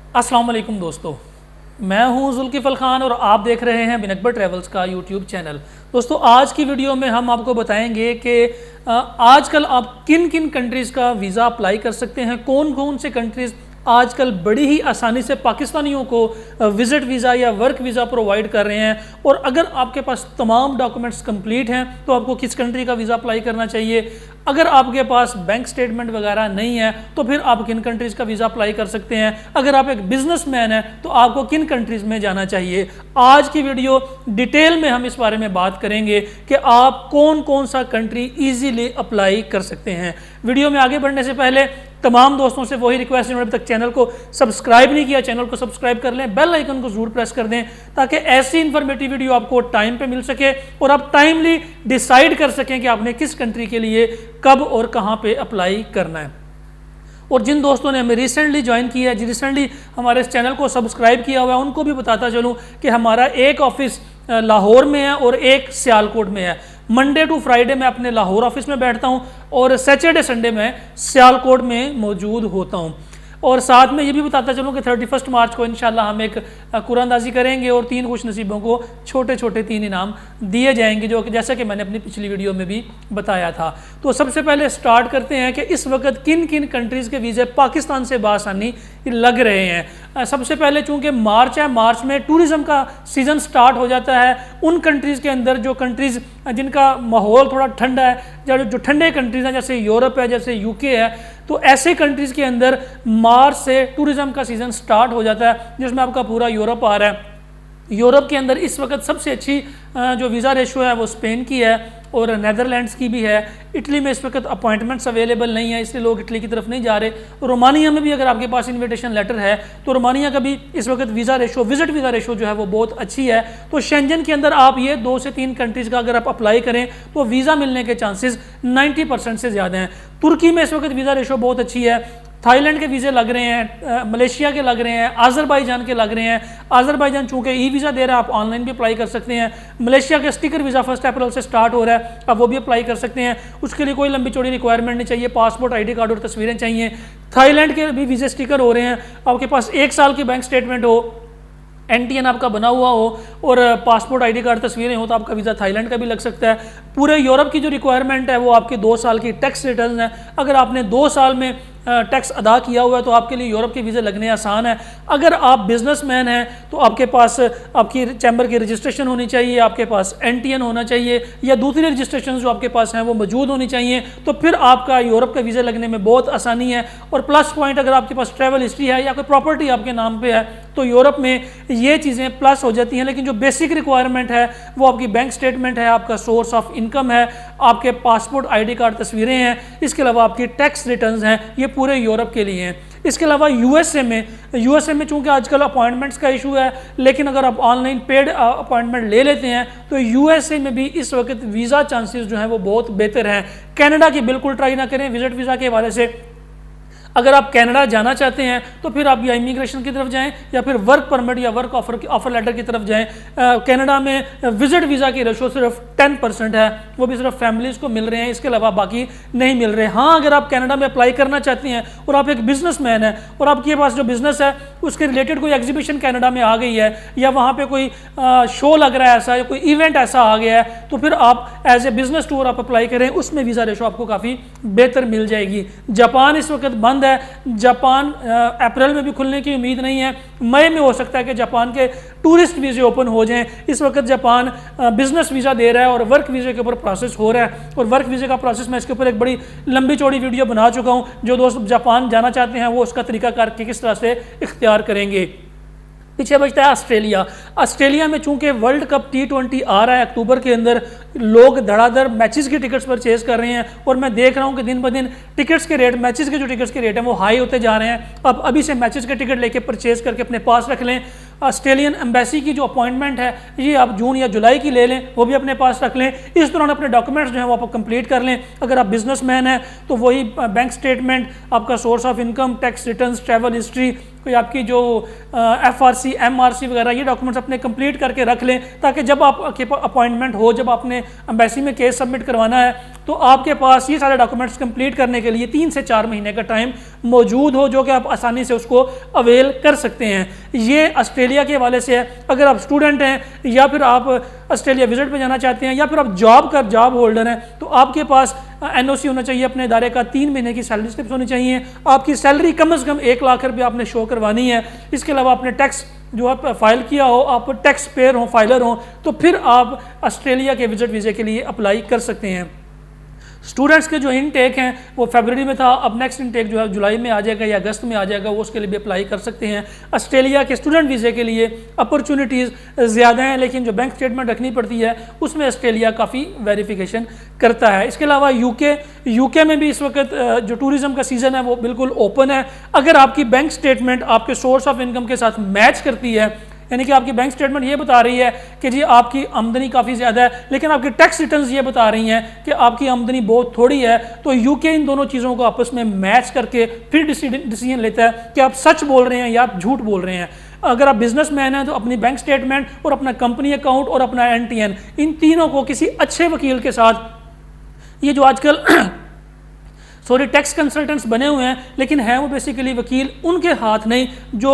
अस्सलाम वालेकुम दोस्तों, मैं हूं जुल्किफ़ल खान और आप देख रहे हैं बिन अकबर ट्रैवल्स का यूट्यूब चैनल। दोस्तों, आज की वीडियो में हम आपको बताएंगे कि आजकल आप किन किन कंट्रीज़ का वीज़ा अप्लाई कर सकते हैं, कौन कौन से कंट्रीज़ आजकल बड़ी ही आसानी से पाकिस्तानियों को विज़िट वीज़ा या वर्क वीज़ा प्रोवाइड कर रहे हैं। और अगर आपके पास तमाम डॉक्यूमेंट्स कंप्लीट हैं तो आपको किस कंट्री का वीज़ा अप्लाई करना चाहिए। अगर आपके पास बैंक स्टेटमेंट वगैरह नहीं है तो फिर आप किन कंट्रीज़ का वीज़ा अप्लाई कर सकते हैं। अगर आप एक बिजनेसमैन हैं तो आपको किन कंट्रीज़ में जाना चाहिए। आज की वीडियो डिटेल में हम इस बारे में बात करेंगे कि आप कौन कौन सा कंट्री ईजीली अप्लाई कर सकते हैं। वीडियो में आगे बढ़ने से पहले तमाम दोस्तों से वही रिक्वेस्ट, जिन्होंने अभी तक चैनल को सब्सक्राइब नहीं किया, चैनल को सब्सक्राइब कर लें, बेल आइकन को जरूर प्रेस कर दें ताकि ऐसी इंफॉर्मेटिव वीडियो आपको टाइम पे मिल सके और आप टाइमली डिसाइड कर सकें कि आपने किस कंट्री के लिए कब और कहां पे अप्लाई करना है। और जिन दोस्तों ने हमें रिसेंटली ज्वाइन किया है, रिसेंटली हमारे इस चैनल को सब्सक्राइब किया हुआ है, उनको भी बताता चलूँ कि हमारा एक ऑफिस लाहौर में है और एक सियालकोट में है। मंडे टू फ्राइडे मैं अपने लाहौर ऑफिस में बैठता हूँ और सैटरडे संडे में सियालकोट में मौजूद होता हूँ। और साथ में ये भी बताता चलूँ कि 31 मार्च को इंशाल्लाह हम एक कुरानदाजी करेंगे और 3 खुश नसीबों को छोटे छोटे 3 इनाम दिए जाएंगे, जो कि जैसा कि मैंने अपनी पिछली वीडियो में भी बताया था। तो सबसे पहले स्टार्ट करते हैं कि इस वक्त किन किन कंट्रीज़ के वीज़े पाकिस्तान से बासानी लग रहे हैं। सबसे पहले चूँकि मार्च है, मार्च में टूरिज़्म का सीज़न स्टार्ट हो जाता है। उन कंट्रीज़ के अंदर जो कंट्रीज़ जिनका माहौल थोड़ा ठंडा है, जो ठंडे कंट्रीज़ हैं जैसे यूरोप है, जैसे यूके है, तो ऐसे कंट्रीज़ के अंदर मार्च से टूरिज़्म का सीज़न स्टार्ट हो जाता है, जिसमें आपका पूरा यूरोप आ रहा है। यूरोप के अंदर इस वक्त सबसे अच्छी जो वीज़ा रेशो है वो स्पेन की है और नेदरलैंड्स की भी है। इटली में इस वक्त अपॉइंटमेंट्स अवेलेबल नहीं है, इसलिए लोग इटली की तरफ नहीं जा रहे। रोमानिया में भी अगर आपके पास इन्विटेशन लेटर है तो रोमानिया का भी इस वक्त visa ratio, visit visa ratio जो है वो बहुत अच्छी है। तो शेंजन के अंदर आप ये 2 से 3 कंट्रीज़ का अगर आप अप्लाई करें तो वीज़ा मिलने के चांसेस 90% से ज़्यादा हैं। तुर्की में इस वक्त वीज़ा रेशो बहुत अच्छी है। थाईलैंड के वीज़े लग रहे हैं, मलेशिया के लग रहे हैं, आज़रबाईजान के लग रहे हैं। आज़रबाईजान चूँकि ई वीज़ा दे रहा है, आप ऑनलाइन भी अप्लाई कर सकते हैं। मलेशिया के स्टिकर वीज़ा 1 अप्रैल से स्टार्ट हो रहा है, आप वो भी अप्लाई कर सकते हैं। उसके लिए कोई लंबी चौड़ी रिक्वायरमेंट नहीं चाहिए, पासपोर्ट, ID कार्ड और तस्वीरें चाहिए। थाईलैंड के भी वीज़े स्टिकर हो रहे हैं, आपके पास 1 साल की बैंक स्टेटमेंट हो, NTN आपका बना हुआ हो और पासपोर्ट, ID कार्ड, तस्वीरें हो तो आपका वीज़ा थाईलैंड का भी लग सकता है। पूरे यूरोप की जो रिक्वायरमेंट है वो आपके 2 साल की टैक्स रिटर्न है। अगर आपने 2 साल में टैक्स अदा किया हुआ है तो आपके लिए यूरोप के वीज़े लगने आसान है। अगर आप बिजनेसमैन हैं तो आपके पास आपकी चैम्बर की रजिस्ट्रेशन होनी चाहिए, आपके पास NTN होना चाहिए या दूसरी रजिस्ट्रेशन जो आपके पास हैं वो मौजूद होनी चाहिए, तो फिर आपका यूरोप का वीज़ा लगने में बहुत आसानी है। और प्लस पॉइंट, अगर आपके पास ट्रैवल हिस्ट्री है या कोई प्रॉपर्टी आपके नाम पर है तो यूरोप में ये चीज़ें प्लस हो जाती हैं। लेकिन जो बेसिक रिक्वायरमेंट है वो आपकी बैंक स्टेटमेंट है, आपका सोर्स ऑफ इनकम है, आपके पासपोर्ट, ID कार्ड, तस्वीरें हैं, इसके अलावा आपकी टैक्स रिटर्न्स हैं, ये पूरे यूरोप के लिए हैं। इसके अलावा यूएसए में चूंकि आजकल अपॉइंटमेंट्स का इशू है, लेकिन अगर आप ऑनलाइन पेड अपॉइंटमेंट ले लेते हैं तो यूएसए में भी इस वक्त वीज़ा चांसेस जो हैं वो बहुत बेहतर हैं। कनाडा की बिल्कुल ट्राई ना करें विजिट वीज़ा के हवाले से। अगर आप कनाडा जाना चाहते हैं तो फिर आप या इमिग्रेशन की तरफ जाएं या फिर वर्क परमिट या वर्क ऑफर लेटर की तरफ जाएं। कनाडा में विजिट वीज़ा की रेशो सिर्फ 10% है, वो भी सिर्फ फैमिलीज़ को मिल रहे हैं, इसके अलावा बाकी नहीं मिल रहे। हाँ, अगर आप कनाडा में अप्लाई करना चाहते हैं और आप एक बिजनेसमैन हैं और आपके पास जो बिज़नेस है उसके रिलेटेड कोई एग्जीबिशन कनाडा में आ गई है या वहाँ पर कोई शो लग रहा है ऐसा या कोई इवेंट ऐसा आ गया है, तो फिर आप एज ए बिजनेस टूर आप अप्लाई करें, उसमें वीज़ा रेशो आपको काफ़ी बेहतर मिल जाएगी। जापान इस वक्त बंद है, जापान अप्रैल में भी खुलने की उम्मीद नहीं है। मई में हो सकता है कि जापान के टूरिस्ट वीज़े ओपन हो जाएं। इस वक्त जापान बिजनेस वीज़ा दे रहा है और वर्क वीज़े के ऊपर प्रोसेस हो रहा है। और वर्क वीज़े का प्रोसेस मैं इसके ऊपर एक बड़ी लंबी चौड़ी वीडियो बना चुका हूं। जो दोस्त जापान जाना चाहते हैं वो उसका तरीकाकार किस तरह से इख्तियार करेंगे। पीछे बचता है ऑस्ट्रेलिया। ऑस्ट्रेलिया में चूंकि वर्ल्ड कप T20 आ रहा है अक्टूबर के अंदर, लोग धड़ाधड़ मैचेस की टिकट्स परचेज कर रहे हैं और मैं देख रहा हूं कि दिन ब दिन टिकट्स के रेट, मैचेस के जो टिकट्स के रेट हैं वो हाई होते जा रहे हैं। अब अभी से मैचेस के टिकट लेके परचेज करके अपने पास रख लें। ऑस्ट्रेलियन एम्बेसी की जो अपॉइंटमेंट है ये आप जून या जुलाई की ले लें, वो भी अपने पास रख लें। इस दौरान अपने डॉक्यूमेंट्स जो हैं वो आप कंप्लीट कर लें। अगर आप बिजनेसमैन हैं तो वही बैंक स्टेटमेंट, आपका source of income, tax returns, travel history, कोई आपकी जो FRC, MRC वगैरह ये डॉक्यूमेंट्स अपने कंप्लीट करके रख लें, ताकि जब आपके अपॉइंटमेंट हो, जब आपने एम्बेसी में केस सबमिट करवाना है तो आपके पास ये सारे डॉक्यूमेंट्स कंप्लीट करने के लिए 3 से 4 महीने का टाइम मौजूद हो, जो कि आप आसानी से उसको अवेल कर सकते हैं। ये ऑस्ट्रेलिया के हवाले से है। अगर आप स्टूडेंट हैं या फिर आप ऑस्ट्रेलिया विजिट पे जाना चाहते हैं या फिर आप जॉब होल्डर हैं, तो आपके पास एनओसी होना चाहिए अपने इदारे का, 3 महीने की सैलरी स्लिप्स होनी चाहिए, आपकी सैलरी कम से कम 1 लाख रुपये आपने शो करवानी है। इसके अलावा आपने टैक्स जो आप फाइल किया हो, आप टैक्स पेयर हो, फाइलर हो, तो फिर आप ऑस्ट्रेलिया के विजिट वीज़े के लिए अप्लाई कर सकते हैं। स्टूडेंट्स के जो इनटेक हैं वो फरवरी में था, अब नेक्स्ट इनटेक जो है जुलाई में आ जाएगा या अगस्त में आ जाएगा, वो उसके लिए भी अप्लाई कर सकते हैं। ऑस्ट्रेलिया के स्टूडेंट वीज़े के लिए अपॉर्चुनिटीज़ ज़्यादा हैं, लेकिन जो बैंक स्टेटमेंट रखनी पड़ती है उसमें ऑस्ट्रेलिया काफ़ी वेरिफिकेशन करता है। इसके अलावा यूके में भी इस वक्त जो टूरिज़म का सीज़न है वो बिल्कुल ओपन है। अगर आपकी बैंक स्टेटमेंट आपके सोर्स ऑफ इनकम के साथ मैच करती है, यानी कि आपकी बैंक स्टेटमेंट ये बता रही है कि जी आपकी आमदनी काफ़ी ज़्यादा है, लेकिन आपकी टैक्स रिटर्न्स ये बता रही हैं कि आपकी आमदनी बहुत थोड़ी है, तो यूके इन दोनों चीज़ों को आपस में मैच करके फिर डिसीजन लेता है कि आप सच बोल रहे हैं या आप झूठ बोल रहे हैं। अगर आप बिजनेसमैन हैं तो अपनी बैंक स्टेटमेंट और अपना कंपनी अकाउंट और अपना एनटीएन, इन तीनों को किसी अच्छे वकील के साथ, ये जो आजकल टैक्स कंसल्टेंट्स बने हुए हैं लेकिन हैं वो बेसिकली वकील, उनके हाथ नहीं, जो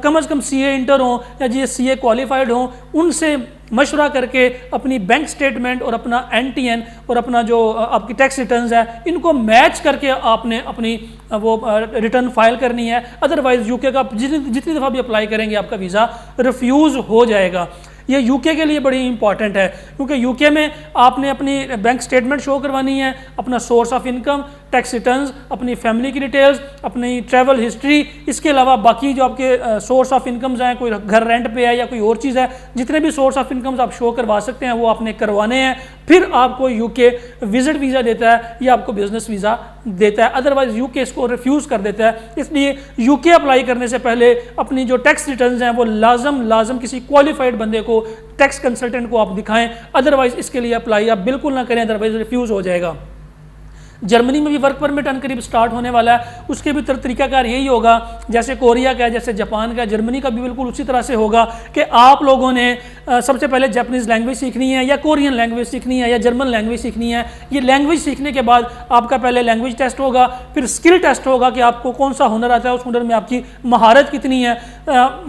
कम से कम सीए इंटर हों या जी सीए क्वालिफाइड हों, उनसे मशवरा करके अपनी बैंक स्टेटमेंट और अपना एनटीएन और अपना जो आपकी टैक्स रिटर्न्स है, इनको मैच करके आपने अपनी वो रिटर्न फाइल करनी है। अदरवाइज यूके का जितनी दफ़ा भी अप्लाई करेंगे आपका वीज़ा रिफ्यूज़ हो जाएगा। ये यूके के लिए बड़ी इंपॉर्टेंट है, क्योंकि यूके में आपने अपनी बैंक स्टेटमेंट शो करवानी है, अपना source of income, tax returns, अपनी फैमिली की डिटेल्स, अपनी ट्रैवल हिस्ट्री, इसके अलावा बाकी जो आपके सोर्स ऑफ इनकम्स हैं, कोई घर रेंट पे है या कोई और चीज़ है, जितने भी सोर्स ऑफ इनकम्स आप शो करवा सकते हैं वो आपने करवाने हैं। फिर आपको यूके विजिट वीज़ा देता है या आपको बिजनेस वीज़ा देता है, अदरवाइज यूके इसको रिफ्यूज़ कर देता है। इसलिए यूके अप्लाई करने से पहले अपनी जो टैक्स रिटर्न्स हैं वो लाजम किसी क्वालिफाइड बंदे को, टैक्स कंसल्टेंट को आप दिखाएं, अदरवाइज इसके लिए अप्लाई आप बिल्कुल ना करें, अदरवाइज रिफ्यूज़ हो जाएगा। जर्मनी में भी वर्क परमिट अनकरीब स्टार्ट होने वाला है, उसके भी तरीकाकार यही होगा जैसे कोरिया का है, जैसे जापान का, जर्मनी का भी बिल्कुल उसी तरह से होगा कि आप लोगों ने सबसे पहले जापानीज़ लैंग्वेज सीखनी है या कोरियन लैंग्वेज सीखनी है या जर्मन लैंग्वेज सीखनी है। ये लैंग्वेज सीखने के बाद आपका पहले लैंग्वेज टेस्ट होगा, फिर स्किल टेस्ट होगा कि आपको कौन सा हुनर आता है, उस हुनर में आपकी महारत कितनी है।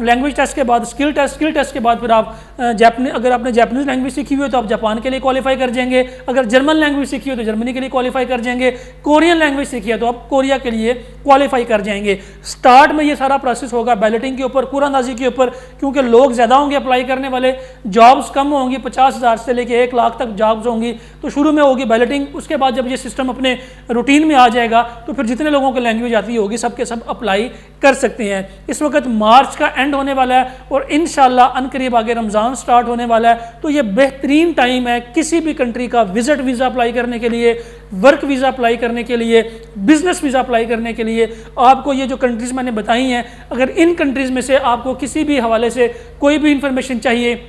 लैंग्वेज टेस्ट के बाद स्किल टेस्ट के बाद फिर आप अगर आपने जापानीज़ लैंग्वेज सीखी हुई है तो आप जापान के लिए क्वालिफाई कर जाएंगे, अगर जर्मन लैंग्वेज सीखी हो तो जर्मनी के लिए क्वालिफाई कर जाएंगे, कोरियन लैंग्वेज सीखी है तो आप कोरिया के लिए क्वालिफाई कर जाएंगे। स्टार्ट में ये सारा प्रोसेस होगा बैलेटिंग के ऊपर, कुरानंदाजी के ऊपर, क्योंकि लोग ज़्यादा होंगे अप्लाई करने वाले, जॉब्स कम होंगी, 50,000 से लेकर 1 लाख तक जॉब्स होंगी, तो शुरू में होगी बैलेटिंग। उसके बाद जब ये सिस्टम अपने रूटीन में आ जाएगा तो फिर जितने लोगों को लैंग्वेज आती होगी सब के सब अप्लाई कर सकते हैं। इस वक्त मार्च का एंड होने वाला है और इंशाल्लाह अनकरीब आगे रमज़ान स्टार्ट होने वाला है, तो ये बेहतरीन टाइम है किसी भी कंट्री का विजिट वीज़ा अप्लाई करने के लिए, वर्क वीज़ा अप्लाई करने के लिए, बिजनेस वीज़ा अप्लाई करने के लिए। आपको ये जो कंट्रीज़ मैंने बताई हैं, अगर इन कंट्रीज़ में से आपको किसी भी हवाले से कोई भी इंफॉर्मेशन चाहिए,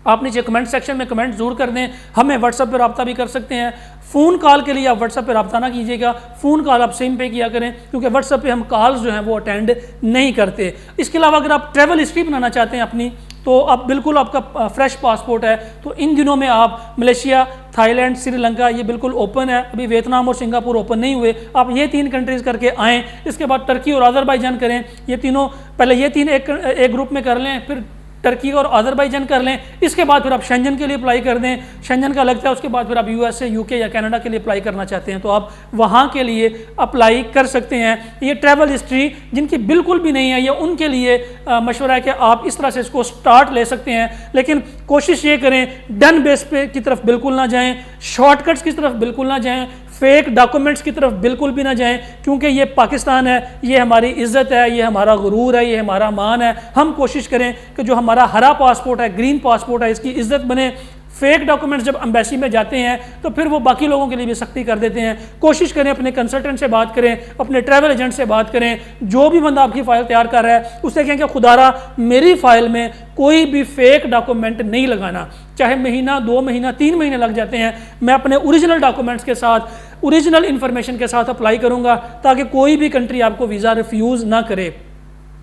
आप नीचे कमेंट सेक्शन में कमेंट ज़रूर कर दें। हमें व्हाट्सएप पर रब्ता भी कर सकते हैं। फ़ोन कॉल के लिए आप व्हाट्सएप पर रब्ता ना कीजिएगा, फ़ोन कॉल आप सिम पे किया करें, क्योंकि व्हाट्सएप पे हम कॉल्स जो हैं वो अटेंड नहीं करते। इसके अलावा अगर आप ट्रैवल हिस्ट्री बनाना चाहते हैं अपनी, तो आप बिल्कुल आपका फ्रेश पासपोर्ट है तो इन दिनों में आप मलेशिया, थाईलैंड, श्रीलंका ये बिल्कुल ओपन है, अभी वियतनाम और सिंगापुर ओपन नहीं हुए, आप ये 3 कंट्रीज़ करके आएँ। इसके बाद टर्की और अज़रबैजान करें, ये तीनों पहले ये 3 एक ग्रुप में कर लें, फिर टर्की और अज़रबैजान कर लें। इसके बाद फिर आप शेंजन के लिए अप्लाई कर दें, शेंजन का लगता है। उसके बाद फिर आप यूएसए, यूके या कनाडा के लिए अप्लाई करना चाहते हैं तो आप वहाँ के लिए अप्लाई कर सकते हैं। ये ट्रैवल हिस्ट्री जिनकी बिल्कुल भी नहीं है, ये उनके लिए मशवरा है कि आप इस तरह से इसको स्टार्ट ले सकते हैं, लेकिन कोशिश ये करें डन बेस पे की तरफ बिल्कुल ना जाएँ, शॉर्टकट्स की तरफ बिल्कुल ना जाएँ, फेक डॉक्यूमेंट्स की तरफ बिल्कुल भी ना जाएं, क्योंकि ये पाकिस्तान है, ये हमारी इज़्ज़त है, ये हमारा गुरूर है, ये हमारा मान है। हम कोशिश करें कि जो हमारा हरा पासपोर्ट है, ग्रीन पासपोर्ट है, इसकी इज़्ज़त बने। फेक डॉक्यूमेंट्स जब एम्बेसी में जाते हैं तो फिर वो बाकी लोगों के लिए भी सख्ती कर देते हैं। कोशिश करें अपने कंसल्टेंट से बात करें, अपने ट्रैवल एजेंट से बात करें, जो भी बंदा आपकी फ़ाइल तैयार कर रहा है उससे कहें कि खुदारा मेरी फ़ाइल में कोई भी फेक डॉक्यूमेंट नहीं लगाना, चाहे महीना, 2 महीना, 3 महीने लग जाते हैं, मैं अपने ओरिजिनल डॉक्यूमेंट्स के साथ, ओरिजिनल इन्फॉर्मेशन के साथ अप्लाई करूँगा ताकि कोई भी कंट्री आपको वीज़ा रिफ्यूज़ ना करे।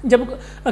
जब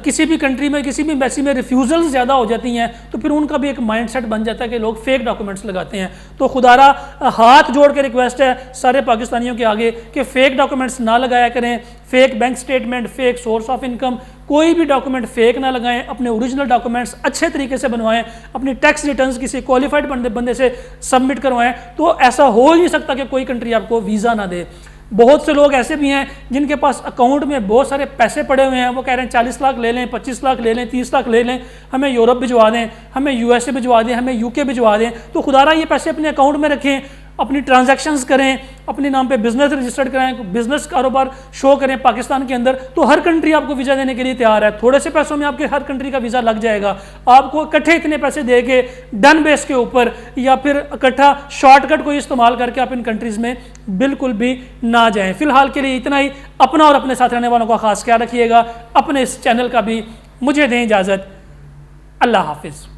किसी भी कंट्री में किसी भी एम्बेसी में रिफ्यूज़ल्स ज़्यादा हो जाती हैं तो फिर उनका भी एक माइंडसेट बन जाता है कि लोग फेक डॉक्यूमेंट्स लगाते हैं। तो खुदारा हाथ जोड़ के रिक्वेस्ट है सारे पाकिस्तानियों के आगे कि फ़ेक डॉक्यूमेंट्स ना लगाया करें, fake bank statement, fake source of income, कोई भी डॉक्यूमेंट फेक ना लगाएं, अपने ओरिजिनल डॉक्यूमेंट्स अच्छे तरीके से बनवाएं, अपनी टैक्स रिटर्न्स किसी क्वालिफाइड बंदे से सबमिट करवाएं। तो ऐसा हो ही नहीं सकता कि कोई कंट्री आपको वीज़ा ना दे। बहुत से लोग ऐसे भी हैं जिनके पास अकाउंट में बहुत सारे पैसे पड़े हुए हैं, वो कह रहे हैं 40 लाख ले लें, 25 लाख ले लें, 30 लाख ले लें, हमें यूरोप भिजवा दें, हमें यूएसए भिजवा दें, हमें यूके भिजवा दें। तो खुदारा ये पैसे अपने अकाउंट में रखें, अपनी ट्रांजैक्शंस करें, अपने नाम पे बिजनेस रजिस्टर्ड कराएं, बिजनेस कारोबार शो करें पाकिस्तान के अंदर। तो हर कंट्री आपको वीज़ा देने के लिए तैयार है। थोड़े से पैसों में आपके हर कंट्री का वीज़ा लग जाएगा। आपको इकट्ठे इतने पैसे दे के डन बेस के ऊपर या फिर इकट्ठा शॉर्टकट को इस्तेमाल करके आप इन कंट्रीज़ में बिल्कुल भी ना जाएं। फिलहाल के लिए इतना ही। अपना और अपने साथ रहने वालों का खास ख्याल रखिएगा। अपने इस चैनल का भी मुझे दें इजाज़त। अल्लाह हाफिज़।